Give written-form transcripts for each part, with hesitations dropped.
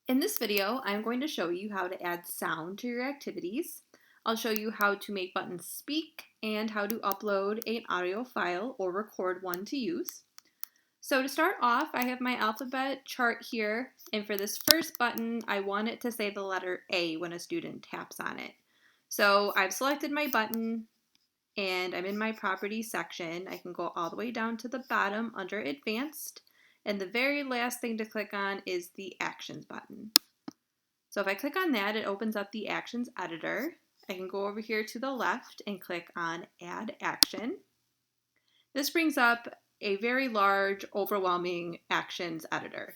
In this video, I'm going to show you how to add sound to your activities. I'll show you how to make buttons speak and how to upload an audio file or record one to use. So to start off, I have my alphabet chart here, and for this first button, I want it to say the letter A when a student taps on it. So I've selected my button and I'm in my properties section. I can go all the way down to the bottom under advanced, and the very last thing to click on is the actions button. So if I click on that, it opens up the actions editor. I can go over here to the left and click on add action. This brings up a very large, overwhelming actions editor.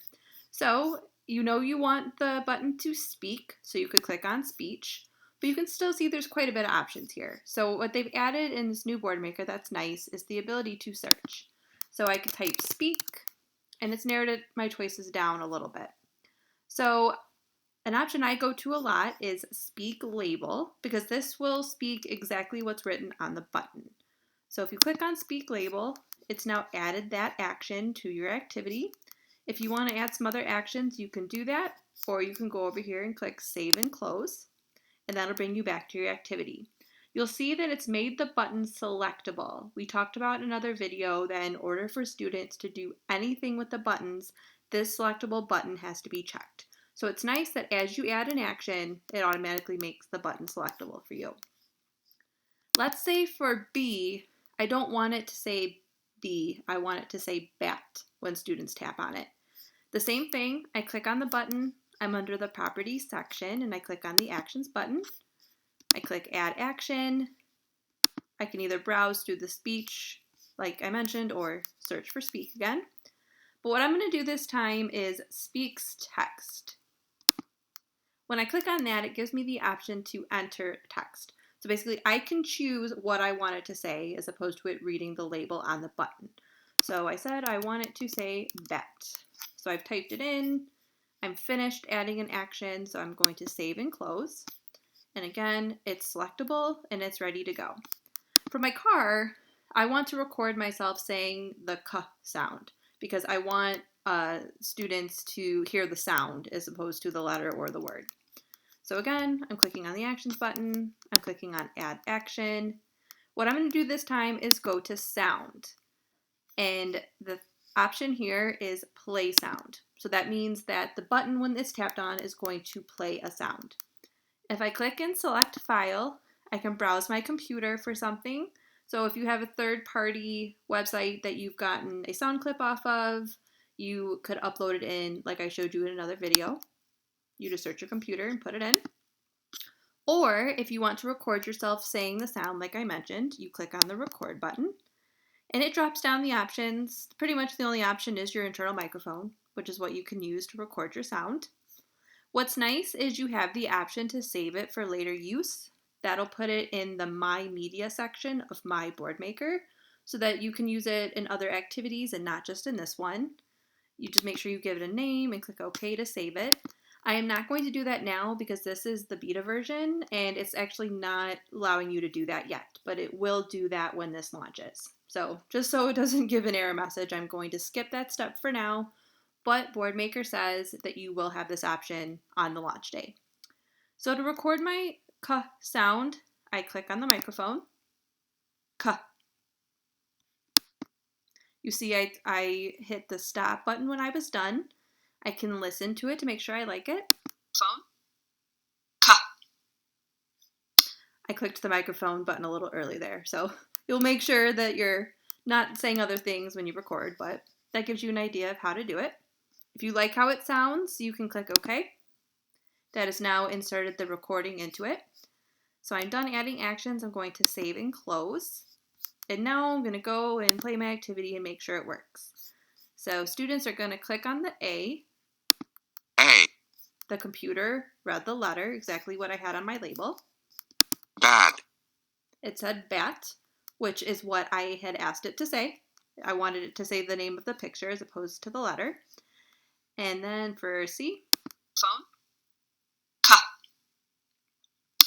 So you know you want the button to speak, so you could click on speech, but you can still see there's quite a bit of options here. So what they've added in this new Boardmaker that's nice is the ability to search. So I could type speak, and it's narrowed my choices down a little bit. So an option I go to a lot is speak label, because this will speak exactly what's written on the button. So if you click on speak label, it's now added that action to your activity. If you want to add some other actions, you can do that, or you can go over here and click save and close, and that'll bring you back to your activity. You'll see that it's made the button selectable. We talked about in another video that in order for students to do anything with the buttons, this selectable button has to be checked. So it's nice that as you add an action, it automatically makes the button selectable for you. Let's say for B, I don't want it to say B, I want it to say bat when students tap on it. The same thing, I click on the button, I'm under the properties section, and I click on the actions button. I click add action. I can either browse through the speech like I mentioned or search for speak again. But what I'm going to do this time is speaks text. When I click on that, it gives me the option to enter text. So basically I can choose what I want it to say as opposed to it reading the label on the button. So I said I want it to say bet. So I've typed it in. I'm finished adding an action, so I'm going to save and close. And again, it's selectable and it's ready to go. For my car, I want to record myself saying the k sound because I want students to hear the sound as opposed to the letter or the word. So again, I'm clicking on the actions button. I'm clicking on add action. What I'm going to do this time is go to sound. And the option here is play sound. So that means that the button when it's tapped on is going to play a sound. If I click and select file, I can browse my computer for something. So if you have a third-party website that you've gotten a sound clip off of, you could upload it in like I showed you in another video. You just search your computer and put it in. Or if you want to record yourself saying the sound like I mentioned, you click on the record button and it drops down the options. Pretty much the only option is your internal microphone, which is what you can use to record your sound. What's nice is you have the option to save it for later use. That'll put it in the My Media section of My Boardmaker so that you can use it in other activities and not just in this one. You just make sure you give it a name and click OK to save it. I am not going to do that now because this is the beta version and it's actually not allowing you to do that yet, but it will do that when this launches. So just so it doesn't give an error message, I'm going to skip that step for now. But Boardmaker says that you will have this option on the launch day. So to record my k sound, I click on the microphone. K. You see I hit the stop button when I was done. I can listen to it to make sure I like it. Phone. K. I clicked the microphone button a little early there, so you'll make sure that you're not saying other things when you record, but that gives you an idea of how to do it. If you like how it sounds, you can click OK. That has now inserted the recording into it. So I'm done adding actions. I'm going to save and close. And now I'm going to go and play my activity and make sure it works. So students are going to click on the A. A. The computer read the letter, exactly what I had on my label. Bad. It said bat, which is what I had asked it to say. I wanted it to say the name of the picture as opposed to the letter. And then for C, phone, K.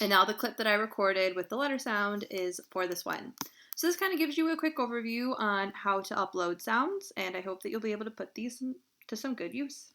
And now the clip that I recorded with the letter sound is for this one. So this kind of gives you a quick overview on how to upload sounds, and I hope that you'll be able to put these to some good use.